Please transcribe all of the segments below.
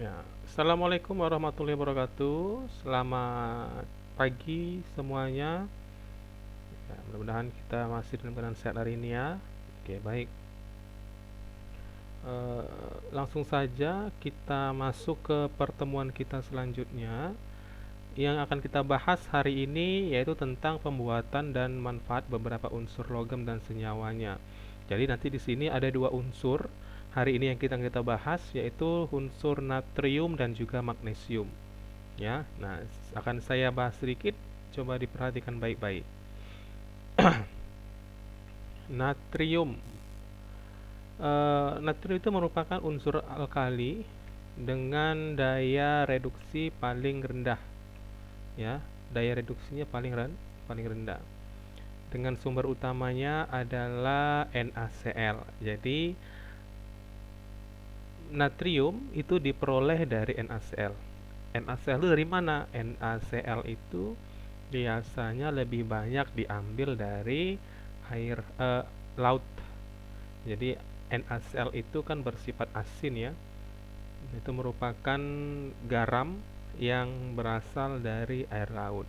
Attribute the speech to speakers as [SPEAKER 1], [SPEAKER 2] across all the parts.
[SPEAKER 1] Ya, Assalamualaikum warahmatullahi wabarakatuh. Selamat pagi semuanya. Ya, mudah-mudahan kita masih dalam keadaan sehat hari ini ya. Oke, baik. Langsung saja kita masuk ke pertemuan kita selanjutnya. Yang akan kita bahas hari ini yaitu tentang pembuatan dan manfaat beberapa unsur logam dan senyawanya. Jadi nanti di sini ada dua unsur hari ini yang kita bahas yaitu unsur natrium dan juga magnesium. Ya, nah akan saya bahas sedikit, coba diperhatikan baik-baik. Natrium. Natrium itu merupakan unsur alkali dengan daya reduksi paling rendah, ya. Daya reduksinya paling rendah. Dengan sumber utamanya adalah NaCl. Jadi natrium itu diperoleh dari NaCl. NaCl itu dari mana? NaCl itu biasanya lebih banyak diambil dari air laut. Jadi NaCl itu kan bersifat asin ya. Itu merupakan garam yang berasal dari air laut.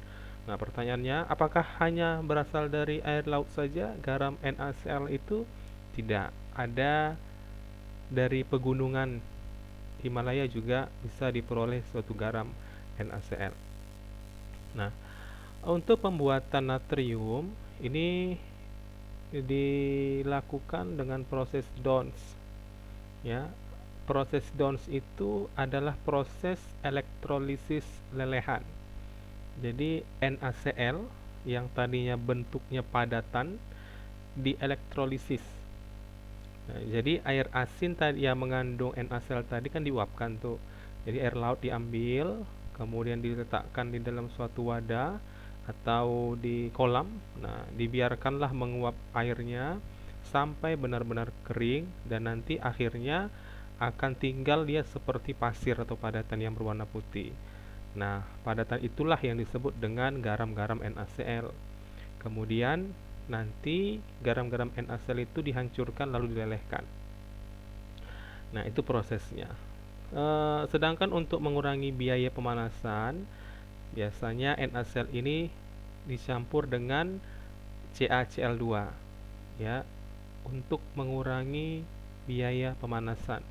[SPEAKER 1] Nah, pertanyaannya, apakah hanya berasal dari air laut saja garam NaCl itu? Tidak. Ada dari pegunungan Himalaya juga bisa diperoleh suatu garam NaCl. Nah, untuk pembuatan natrium ini dilakukan dengan proses Downs. Ya, proses Downs itu adalah proses elektrolisis lelehan. Jadi NaCl yang tadinya bentuknya padatan dielektrolisis. Nah, jadi air asin tadi yang mengandung NaCl tadi kan diuapkan tuh. Jadi air laut diambil, kemudian diletakkan di dalam suatu wadah atau di kolam. Nah, dibiarkanlah menguap airnya sampai benar-benar kering dan nanti akhirnya akan tinggal dia seperti pasir atau padatan yang berwarna putih. Nah, padatan itulah yang disebut dengan garam-garam NaCl. Kemudian nanti garam-garam NaCl itu dihancurkan lalu dilelehkan. Nah, itu prosesnya. Sedangkan untuk mengurangi biaya pemanasan, biasanya NaCl ini dicampur dengan CaCl2 ya untuk mengurangi biaya pemanasan.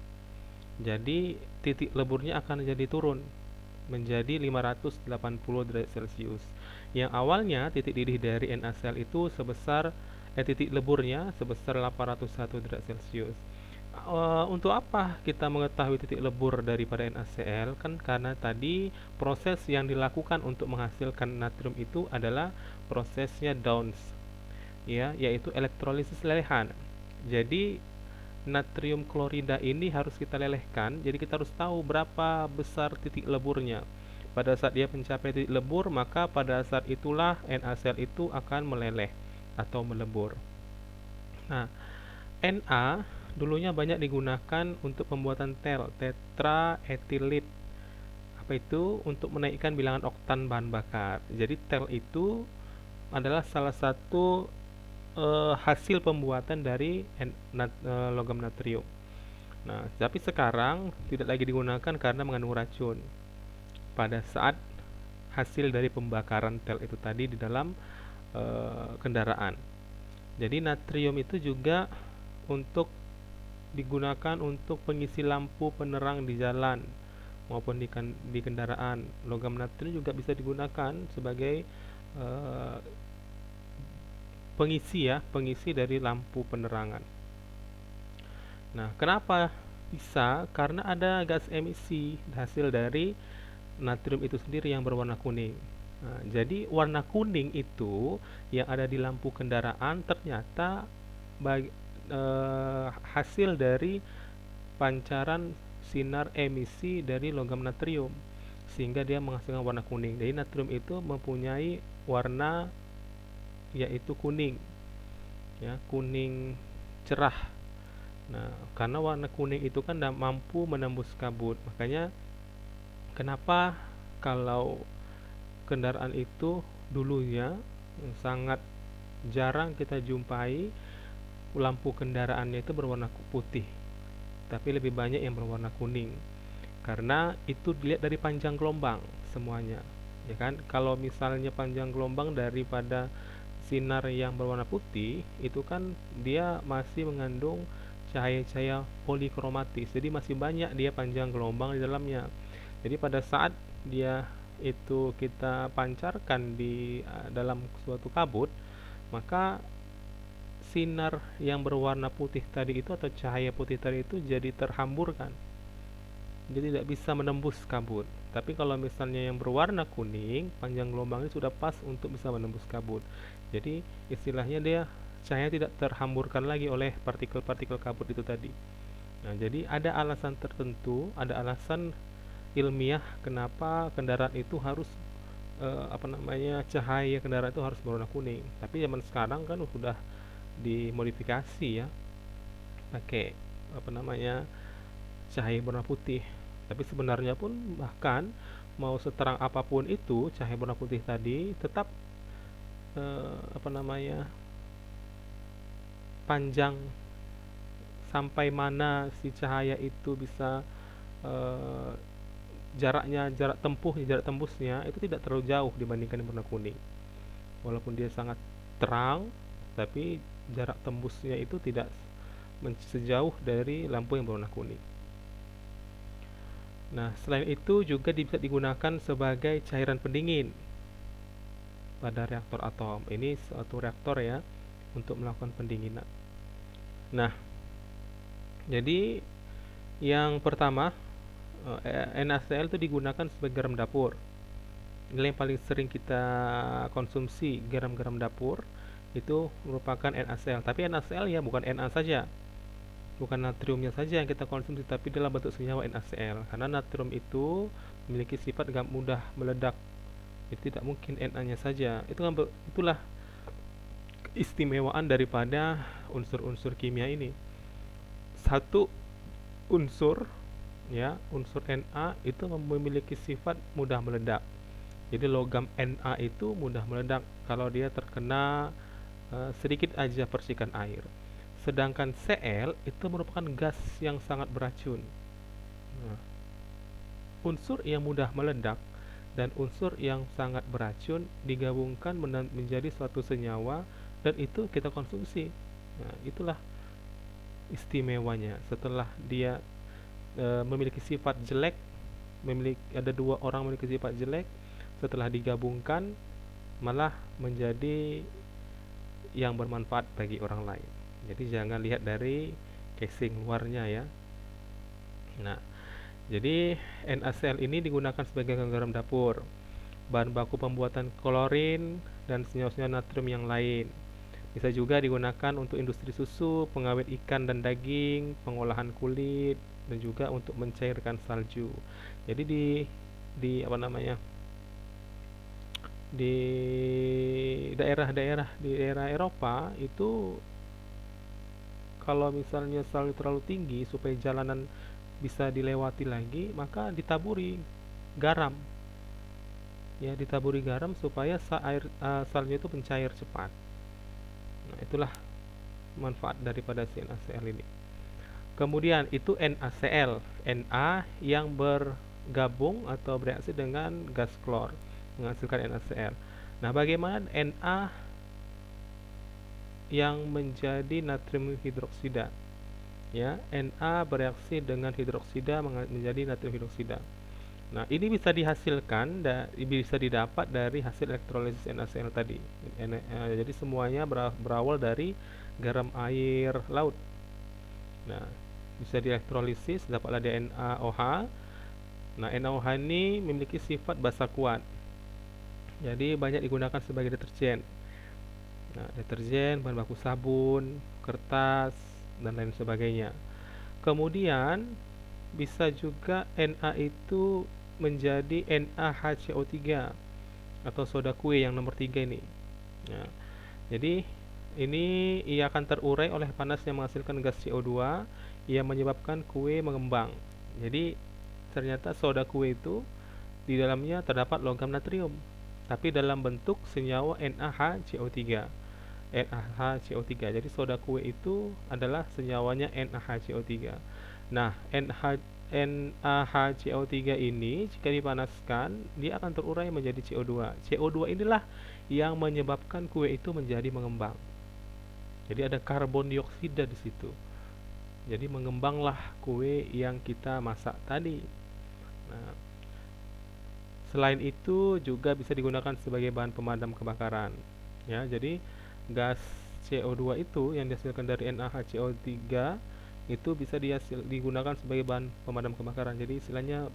[SPEAKER 1] Jadi titik leburnya akan jadi turun menjadi 580 derajat Celcius. Yang awalnya titik didih dari NaCl itu sebesar titik leburnya sebesar 801 derajat Celcius. Untuk apa kita mengetahui titik lebur daripada NaCl? Kan karena tadi proses yang dilakukan untuk menghasilkan natrium itu adalah prosesnya Downs, ya, yaitu elektrolisis lelehan. Jadi natrium klorida ini harus kita lelehkan. Jadi kita harus tahu berapa besar titik leburnya. Pada saat dia mencapai titik lebur, maka pada saat itulah NaCl itu akan meleleh atau melebur. Nah, Na dulunya banyak digunakan untuk pembuatan tetraetilit. Apa itu? Untuk menaikkan bilangan oktan bahan bakar. Jadi tel itu adalah salah satu hasil pembuatan dari logam natrium. Nah, tapi sekarang tidak lagi digunakan karena mengandung racun pada saat hasil dari pembakaran tel itu tadi di dalam kendaraan. Jadi natrium itu juga untuk digunakan untuk pengisi lampu penerang di jalan maupun di kendaraan. Logam natrium juga bisa digunakan sebagai uh, pengisi dari lampu penerangan. Nah, kenapa bisa? Karena ada gas emisi hasil dari natrium itu sendiri yang berwarna kuning. Nah, jadi warna kuning itu yang ada di lampu kendaraan ternyata bagi, hasil dari pancaran sinar emisi dari logam natrium sehingga dia menghasilkan warna kuning. Jadi natrium itu mempunyai warna yaitu kuning, ya, kuning cerah. Nah, karena warna kuning itu kan mampu menembus kabut, makanya kenapa kalau kendaraan itu dulunya sangat jarang kita jumpai lampu kendaraannya itu berwarna putih, tapi lebih banyak yang berwarna kuning. karena itu dilihat dari panjang gelombang semuanya, ya kan. Kalau misalnya panjang gelombang daripada sinar yang berwarna putih itu kan dia masih mengandung cahaya-cahaya polikromatis, jadi masih banyak dia panjang gelombang di dalamnya. Jadi pada saat dia itu kita pancarkan di dalam suatu kabut, maka sinar yang berwarna putih tadi itu atau cahaya putih tadi itu jadi terhamburkan, jadi tidak bisa menembus kabut. Tapi kalau misalnya yang berwarna kuning, panjang gelombangnya sudah pas untuk bisa menembus kabut. Jadi istilahnya dia cahaya tidak terhamburkan lagi oleh partikel-partikel kabut itu tadi. Nah, jadi ada alasan tertentu, ada alasan ilmiah kenapa kendaraan itu harus cahaya kendaraan itu harus berwarna kuning. Tapi zaman sekarang kan sudah dimodifikasi ya, pakai cahaya berwarna putih. Tapi sebenarnya pun bahkan mau seterang apapun itu cahaya warna putih tadi tetap eh, apa namanya panjang, sampai mana si cahaya itu bisa eh, jarak tempuhnya, jarak tembusnya itu tidak terlalu jauh dibandingkan yang warna kuning. Walaupun dia sangat terang, tapi jarak tembusnya itu tidak sejauh dari lampu yang berwarna kuning. Nah, selain itu juga bisa digunakan sebagai cairan pendingin pada reaktor atom. Ini suatu reaktor ya untuk melakukan pendinginan. Nah, jadi yang pertama NaCl itu digunakan sebagai garam dapur. Ini yang paling sering kita konsumsi, garam-garam dapur itu merupakan NaCl. Tapi NaCl ya bukan Na saja, bukan natriumnya saja yang kita konsumsi, tapi dalam bentuk senyawa NaCl. Karena natrium itu memiliki sifat mudah meledak, jadi tidak mungkin Na-nya saja. Itulah keistimewaan daripada unsur-unsur kimia ini. Satu unsur ya, unsur Na itu memiliki sifat mudah meledak. Jadi logam Na itu mudah meledak kalau dia terkena sedikit aja percikan air. Sedangkan Cl itu merupakan gas yang sangat beracun. Nah, unsur yang mudah meledak dan unsur yang sangat beracun digabungkan menjadi suatu senyawa dan itu kita konsumsi. Nah, itulah istimewanya. Setelah dia memiliki sifat jelek, ada dua orang memiliki sifat jelek, setelah digabungkan malah menjadi yang bermanfaat bagi orang lain. Jadi jangan lihat dari casing luarnya ya. Nah, jadi NaCl ini digunakan sebagai garam dapur, bahan baku pembuatan klorin dan senyawa-senyawa natrium yang lain. Bisa juga digunakan untuk industri susu, pengawet ikan dan daging, pengolahan kulit, dan juga untuk mencairkan salju. Jadi di apa namanya di daerah-daerah di daerah Eropa itu kalau misalnya salju terlalu tinggi supaya jalanan bisa dilewati lagi, maka ditaburi garam. Ya, ditaburi garam supaya salju itu mencair cepat. Nah, itulah manfaat daripada si NaCl ini. Kemudian itu NaCl, Na yang bergabung atau bereaksi dengan gas klor menghasilkan NaCl. Nah, bagaimana Na yang menjadi natrium hidroksida? Ya, Na bereaksi dengan hidroksida menjadi natrium hidroksida. Nah, ini bisa dihasilkan bisa didapat dari hasil elektrolisis NaCl tadi. Jadi semuanya berawal dari garam air laut. Nah, bisa dielektrolisis, dapatlah NaOH. Nah, NaOH ini memiliki sifat basa kuat. Jadi banyak digunakan sebagai deterjen. Nah, deterjen, bahan baku sabun, kertas, dan lain sebagainya. Kemudian bisa juga Na itu menjadi NaHCO3 atau soda kue yang nomor 3 ini. Nah, jadi ini ia akan terurai oleh panas yang menghasilkan gas CO2 yang menyebabkan kue mengembang. Jadi ternyata soda kue itu di dalamnya terdapat logam natrium, tapi dalam bentuk senyawa NaHCO3. NaHCO3. Jadi soda kue itu adalah senyawanya NaHCO3. Nah, NaHCO3 ini jika dipanaskan dia akan terurai menjadi CO2. CO2 inilah yang menyebabkan kue itu menjadi mengembang. Jadi ada karbon dioksida di situ. Jadi mengembanglah kue yang kita masak tadi. Nah, selain itu juga bisa digunakan sebagai bahan pemadam kebakaran. Ya, jadi gas CO2 itu yang dihasilkan dari NaHCO3 itu bisa digunakan sebagai bahan pemadam kebakaran. Jadi istilahnya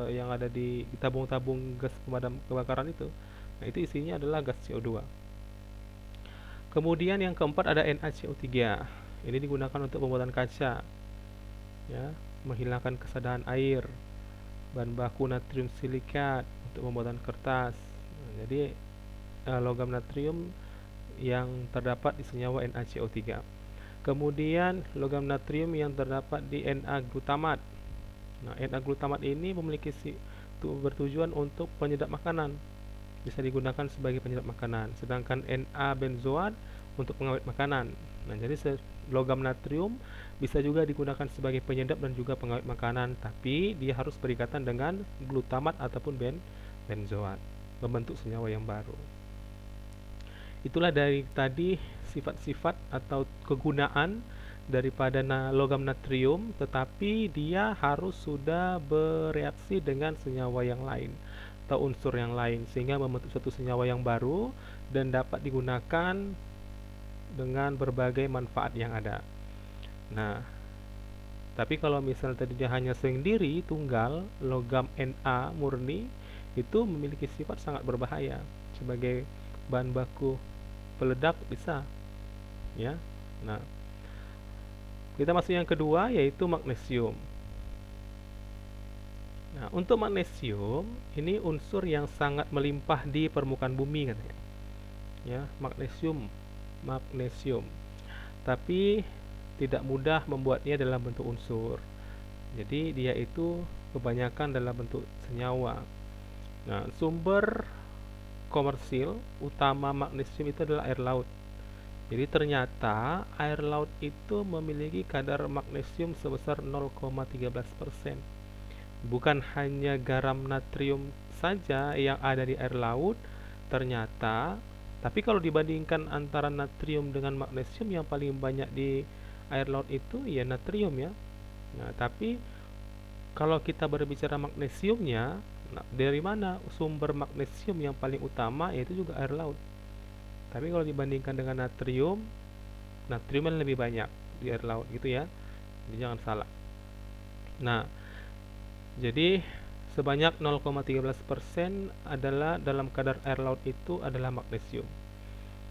[SPEAKER 1] yang ada di tabung-tabung gas pemadam kebakaran itu, nah itu isinya adalah gas CO2. Kemudian yang keempat ada NaCO3. Ini digunakan untuk pembuatan kaca, ya, menghilangkan kesadaran air, bahan baku natrium silikat untuk pembuatan kertas. Nah, jadi logam natrium yang terdapat di senyawa NaCO3. Kemudian logam natrium yang terdapat di Na-glutamat. Nah, Na-glutamat ini memiliki bertujuan untuk penyedap makanan. Bisa digunakan sebagai penyedap makanan. Sedangkan Na-benzoat untuk pengawet makanan. Nah, jadi logam natrium bisa juga digunakan sebagai penyedap dan juga pengawet makanan, tapi dia harus berikatan dengan glutamat ataupun benzoat, membentuk senyawa yang baru. Itulah dari tadi sifat-sifat atau kegunaan daripada logam natrium, tetapi dia harus sudah bereaksi dengan senyawa yang lain atau unsur yang lain sehingga membentuk suatu senyawa yang baru dan dapat digunakan dengan berbagai manfaat yang ada. Nah, tapi kalau misalnya tadi dia hanya sendiri tunggal, logam Na murni itu memiliki sifat sangat berbahaya sebagai bahan baku peledak bisa, ya. Nah, kita masuk yang kedua yaitu magnesium. Nah, untuk magnesium ini unsur yang sangat melimpah di permukaan bumi katanya. Ya, magnesium. Tapi tidak mudah membuatnya dalam bentuk unsur. Jadi dia itu kebanyakan dalam bentuk senyawa. Nah, sumber komersil utama magnesium itu adalah air laut. Jadi ternyata air laut itu memiliki kadar magnesium sebesar 0,13%. Bukan hanya garam natrium saja yang ada di air laut ternyata, tapi kalau dibandingkan antara natrium dengan magnesium yang paling banyak di air laut itu ya natrium ya. Nah, tapi kalau kita berbicara magnesiumnya, nah, dari mana sumber magnesium yang paling utama yaitu juga air laut. Tapi kalau dibandingkan dengan natrium, natrium yang lebih banyak di air laut gitu ya. Jadi jangan salah. Nah, jadi sebanyak 0,13% adalah dalam kadar air laut itu adalah magnesium.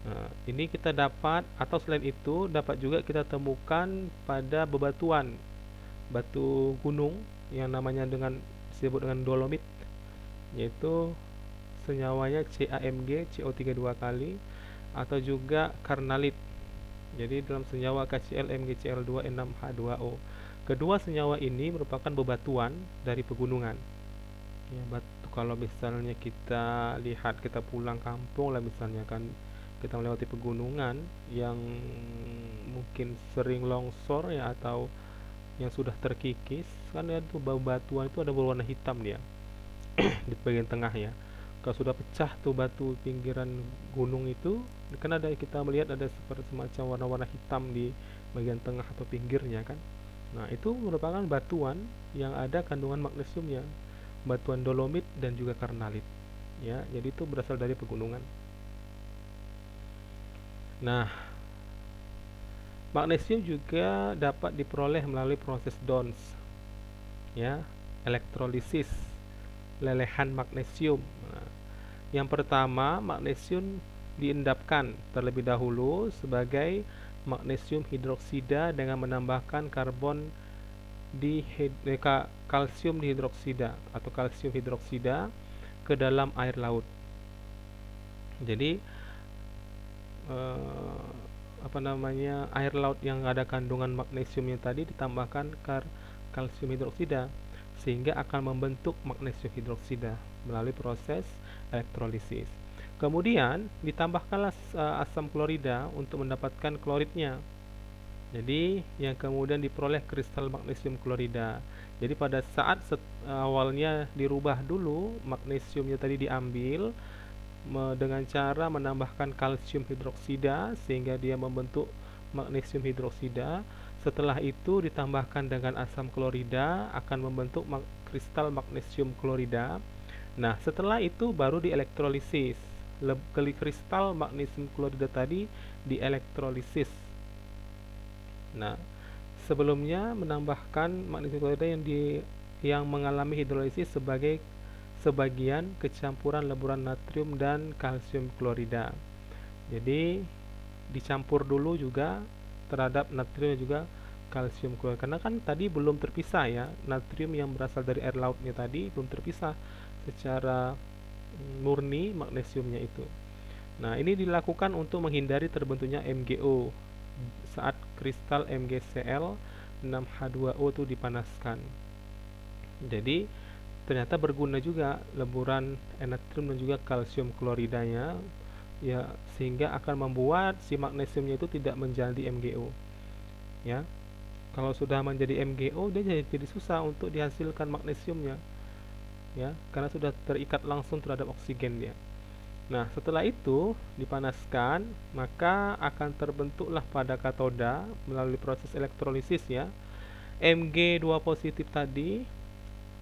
[SPEAKER 1] Nah, ini kita dapat atau selain itu dapat juga kita temukan pada bebatuan, batu gunung yang namanya disebut dengan dolomit, yaitu senyawanya CaMg CO3 2 kali atau juga karnalit. Jadi dalam senyawa KCl MgCl2 N6H2O. Kedua senyawa ini merupakan bebatuan dari pegunungan. Ya, batu kalau misalnya kita lihat kita pulang kampung lah misalnya kan kita melewati pegunungan yang mungkin sering longsor ya atau yang sudah terkikis kan ya tuh batuan itu ada berwarna hitam dia di bagian tengah ya. Kalau sudah pecah tuh batu pinggiran gunung itu kan ada kita melihat ada seperti semacam warna-warna hitam di bagian tengah atau pinggirnya kan. Nah, itu merupakan batuan yang ada kandungan magnesiumnya, batuan dolomit dan juga karnalit ya. Jadi itu berasal dari pegunungan. Nah, magnesium juga dapat diperoleh melalui proses Dons ya, elektrolisis lelehan magnesium. Nah, yang pertama, magnesium diendapkan terlebih dahulu sebagai magnesium hidroksida dengan menambahkan kalsium dihidroksida atau kalsium hidroksida ke dalam air laut. Jadi air laut yang ada kandungan magnesiumnya tadi ditambahkan kalsium hidroksida sehingga akan membentuk magnesium hidroksida melalui proses elektrolisis. Kemudian ditambahkanlah asam klorida untuk mendapatkan kloridnya. Jadi yang kemudian diperoleh kristal magnesium klorida. Jadi pada saat awalnya dirubah dulu, magnesiumnya tadi diambil dengan cara menambahkan kalsium hidroksida sehingga dia membentuk magnesium hidroksida. Setelah itu ditambahkan dengan asam klorida akan membentuk kristal magnesium klorida. Nah, setelah itu baru dielektrolisis. Kristal magnesium klorida tadi dielektrolisis. Nah, sebelumnya menambahkan magnesium klorida yang mengalami hidrolisis sebagai sebagian kecampuran leburan natrium dan kalsium klorida. Jadi dicampur dulu juga terhadap natrium dan juga kalsium klorida. Karena kan tadi belum terpisah ya, natrium yang berasal dari air lautnya tadi belum terpisah secara murni magnesiumnya itu. Nah, ini dilakukan untuk menghindari terbentuknya MgO saat kristal MgCl 6H2O itu dipanaskan. Jadi ternyata berguna juga leburan natrium dan juga kalsium kloridanya ya, sehingga akan membuat si magnesiumnya itu tidak menjadi MgO ya. Kalau sudah menjadi MgO dia jadi susah untuk dihasilkan magnesiumnya ya, karena sudah terikat langsung terhadap oksigen dia. Nah, setelah itu dipanaskan, maka akan terbentuklah pada katoda melalui proses elektrolisis ya. Mg2 positif tadi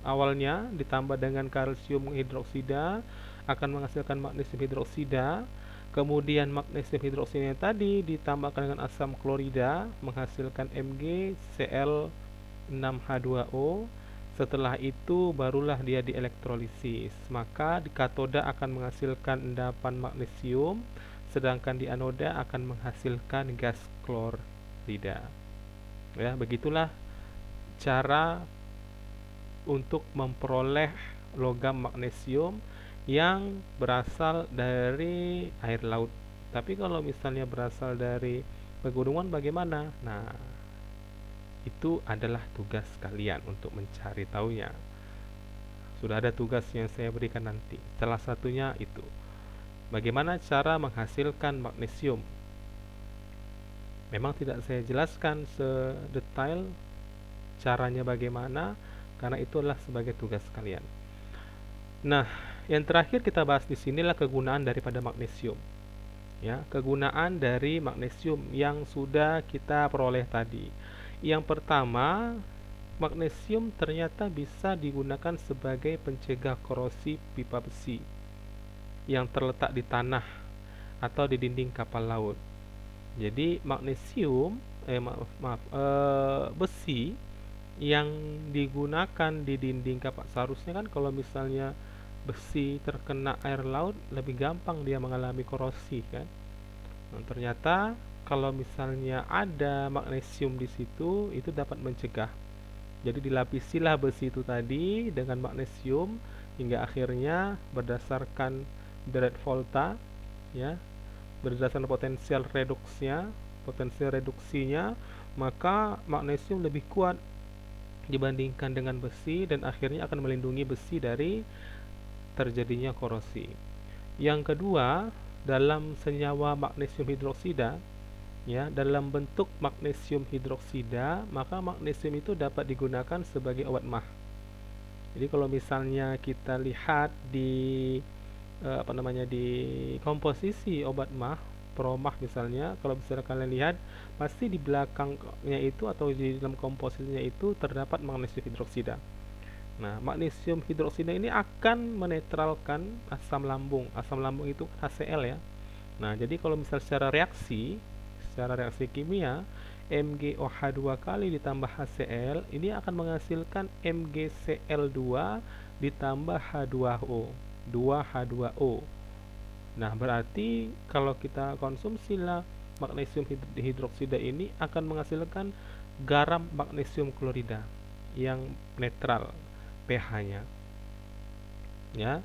[SPEAKER 1] awalnya ditambah dengan kalsium hidroksida akan menghasilkan magnesium hidroksida. Kemudian magnesium hidroksida tadi ditambahkan dengan asam klorida menghasilkan MgCl6H2O. Setelah itu barulah dia dielektrolisis. Maka di katoda akan menghasilkan endapan magnesium, sedangkan di anoda akan menghasilkan gas klorida. Ya, begitulah cara untuk memperoleh logam magnesium yang berasal dari air laut. Tapi kalau misalnya berasal dari pegunungan bagaimana? Nah, itu adalah tugas kalian untuk mencari tahunya. Sudah ada tugas yang saya berikan nanti. Salah satunya itu, bagaimana cara menghasilkan magnesium. Memang tidak saya jelaskan sedetail caranya bagaimana, karena itu adalah sebagai tugas kalian. Nah, yang terakhir kita bahas di sinilah kegunaan daripada magnesium. Ya, kegunaan dari magnesium yang sudah kita peroleh tadi. Yang pertama, magnesium ternyata bisa digunakan sebagai pencegah korosi pipa besi yang terletak di tanah atau di dinding kapal laut. Jadi magnesium besi yang digunakan di dinding kapal, seharusnya kan kalau misalnya besi terkena air laut lebih gampang dia mengalami korosi kan. Nah, ternyata kalau misalnya ada magnesium di situ itu dapat mencegah. Jadi dilapisilah besi itu tadi dengan magnesium hingga akhirnya berdasarkan Bragg volta ya, berdasarkan potensial reduksinya, maka magnesium lebih kuat dibandingkan dengan besi dan akhirnya akan melindungi besi dari terjadinya korosi. Yang kedua, dalam senyawa magnesium hidroksida ya, dalam bentuk magnesium hidroksida, maka magnesium itu dapat digunakan sebagai obat mah. Jadi kalau misalnya kita lihat di di komposisi obat mah, promah misalnya, kalau misalnya kalian lihat pasti di belakangnya itu atau di dalam komposisinya itu terdapat magnesium hidroksida. Nah, magnesium hidroksida ini akan menetralkan asam lambung. Asam lambung itu HCl ya. Nah, jadi kalau misal secara reaksi kimia, MgOH2 kali ditambah HCl ini akan menghasilkan MgCl2 ditambah H2O, 2H2O. Nah, berarti kalau kita konsumsi lah magnesium hidroksida ini akan menghasilkan garam magnesium klorida yang netral pH-nya. Ya.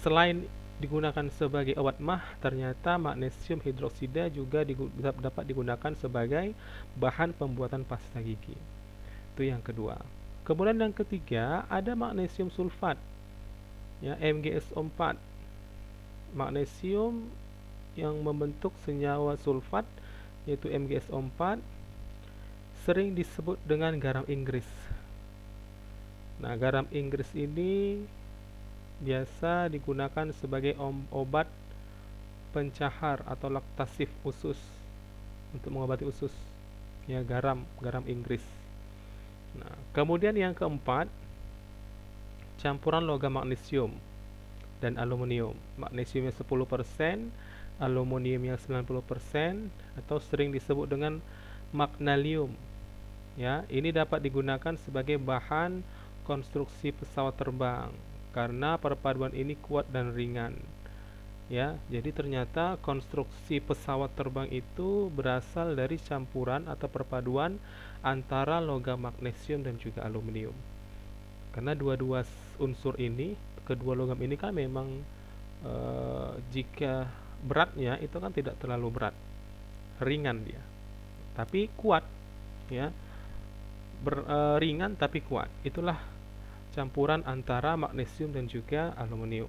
[SPEAKER 1] Selain digunakan sebagai obat mah, ternyata magnesium hidroksida juga dapat digunakan sebagai bahan pembuatan pasta gigi. Itu yang kedua. Kemudian yang ketiga ada magnesium sulfat ya, MgSO4. Magnesium yang membentuk senyawa sulfat yaitu MgSO4 sering disebut dengan garam Inggris. Nah, garam Inggris ini biasa digunakan sebagai obat pencahar atau laktasif usus, untuk mengobati usus. Ya, garam Inggris. Nah, kemudian yang keempat, campuran logam magnesium dan aluminium. Magnesiumnya 10%, aluminiumnya 90%, atau sering disebut dengan magnesium. Ya, ini dapat digunakan sebagai bahan konstruksi pesawat terbang karena perpaduan ini kuat dan ringan. Ya, jadi ternyata konstruksi pesawat terbang itu berasal dari campuran atau perpaduan antara logam magnesium dan juga aluminium. Karena dua-dua unsur ini, kedua logam ini kan memang jika beratnya itu kan tidak terlalu berat, ringan dia, tapi kuat, ya. Ringan tapi kuat. Itulah campuran antara magnesium dan juga aluminium.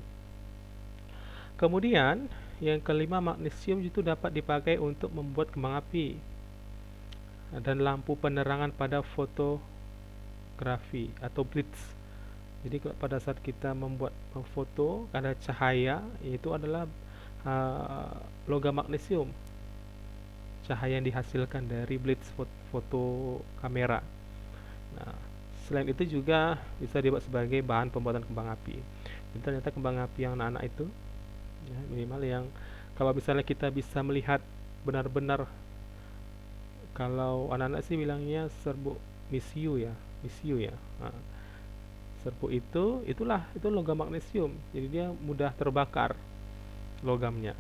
[SPEAKER 1] Kemudian yang kelima, magnesium itu dapat dipakai untuk membuat kembang api dan lampu penerangan pada fotografi atau blitz. Jadi pada saat kita membuat foto ada cahaya, itu adalah logam magnesium, cahaya yang dihasilkan dari blitz foto kamera. Nah, selain itu juga bisa dibuat sebagai bahan pembuatan kembang api. Jadi ternyata kembang api yang anak-anak itu, ya, minimal yang kalau misalnya kita bisa melihat benar-benar, kalau anak-anak sih bilangnya serbuk misiu ya. Nah, serbuk itu logam magnesium. Jadi dia mudah terbakar logamnya.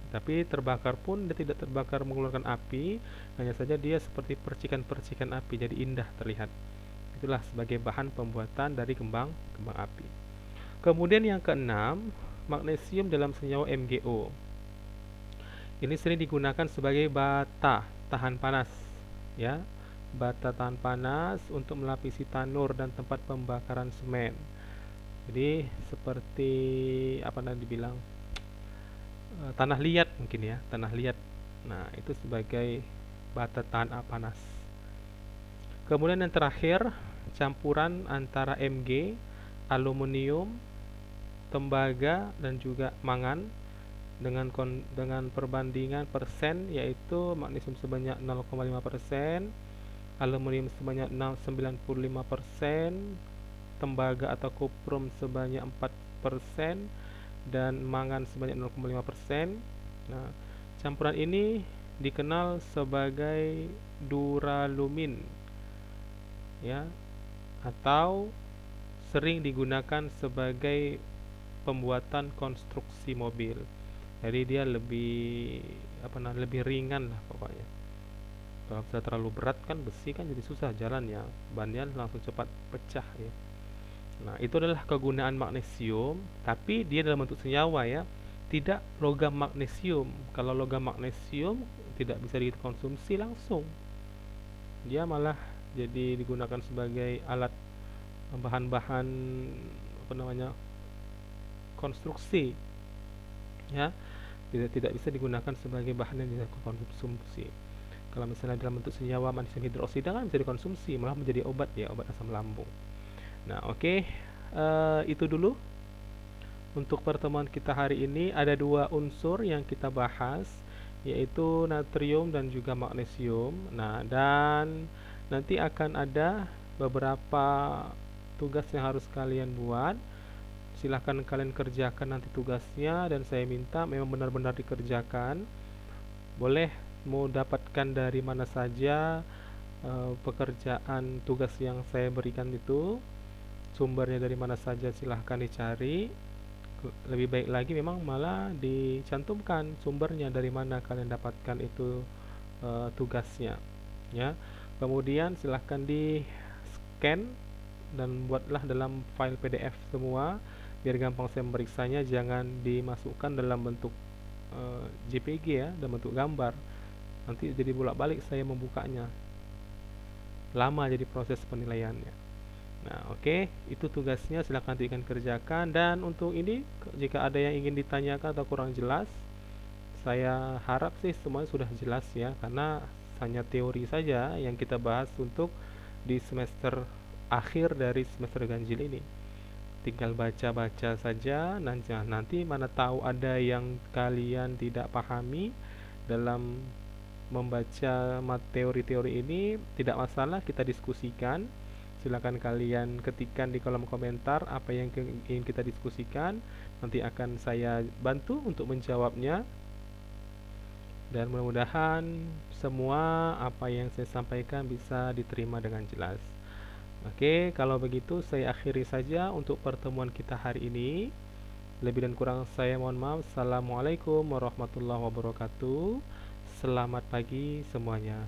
[SPEAKER 1] Tapi terbakar pun dia tidak terbakar mengeluarkan api, hanya saja dia seperti percikan-percikan api, jadi indah terlihat. Itulah sebagai bahan pembuatan dari kembang api. Kemudian yang keenam, magnesium dalam senyawa MgO. Ini sering digunakan sebagai bata tahan panas, ya. Bata tahan panas untuk melapisi tanur dan tempat pembakaran semen. Jadi seperti apa tadi dibilang, tanah liat mungkin ya, tanah liat. Nah, itu sebagai bata tahan panas. Kemudian yang terakhir, campuran antara Mg, aluminium, tembaga dan juga mangan dengan perbandingan persen, yaitu magnesium sebanyak 0,5%, aluminium sebanyak 95%, tembaga atau kuprum sebanyak 4%, dan mangan sebanyak 0,5%. Nah, campuran ini dikenal sebagai duralumin, ya, atau sering digunakan sebagai pembuatan konstruksi mobil. Jadi dia lebih lebih ringan lah pokoknya. Kalau bisa terlalu berat kan besi kan jadi susah jalannya, bannya langsung cepat pecah ya. Nah, itu adalah kegunaan magnesium, tapi dia dalam bentuk senyawa ya, tidak logam magnesium. Kalau logam magnesium tidak bisa dikonsumsi langsung. Dia malah jadi digunakan sebagai alat bahan-bahan konstruksi. Ya. Tidak bisa digunakan sebagai bahan yang bisa dikonsumsi. Kalau misalnya dalam bentuk senyawa magnesium hidroksida kan bisa dikonsumsi, malah menjadi obat ya, obat asam lambung. Nah, oke. Itu dulu untuk pertemuan kita hari ini. Ada dua unsur yang kita bahas, yaitu natrium dan juga magnesium. Nah, dan nanti akan ada beberapa tugas yang harus kalian buat. Silahkan kalian kerjakan nanti tugasnya, dan saya minta memang benar-benar dikerjakan. Boleh mau dapatkan dari mana saja pekerjaan tugas yang saya berikan itu, sumbernya dari mana saja silahkan dicari. Lebih baik lagi memang malah dicantumkan sumbernya dari mana kalian dapatkan itu tugasnya, ya. Kemudian silahkan di scan dan buatlah dalam file PDF semua, biar gampang saya memeriksanya. Jangan dimasukkan dalam bentuk JPG ya, dalam bentuk gambar, nanti jadi bolak-balik saya membukanya, lama jadi proses penilaiannya. Nah, oke, itu tugasnya, silahkan nanti kalian kerjakan. Dan untuk ini, jika ada yang ingin ditanyakan atau kurang jelas, saya harap sih semuanya sudah jelas ya, karena hanya teori saja yang kita bahas untuk di semester akhir dari semester ganjil ini. Tinggal baca-baca saja, nanti mana tahu ada yang kalian tidak pahami dalam membaca teori-teori ini, tidak masalah, kita diskusikan. Silakan kalian ketikkan di kolom komentar apa yang ingin kita diskusikan. Nanti akan saya bantu untuk menjawabnya. Dan mudah-mudahan semua apa yang saya sampaikan bisa diterima dengan jelas. Oke, kalau begitu saya akhiri saja untuk pertemuan kita hari ini. Lebih dan kurang saya mohon maaf. Assalamualaikum warahmatullahi wabarakatuh. Selamat pagi semuanya.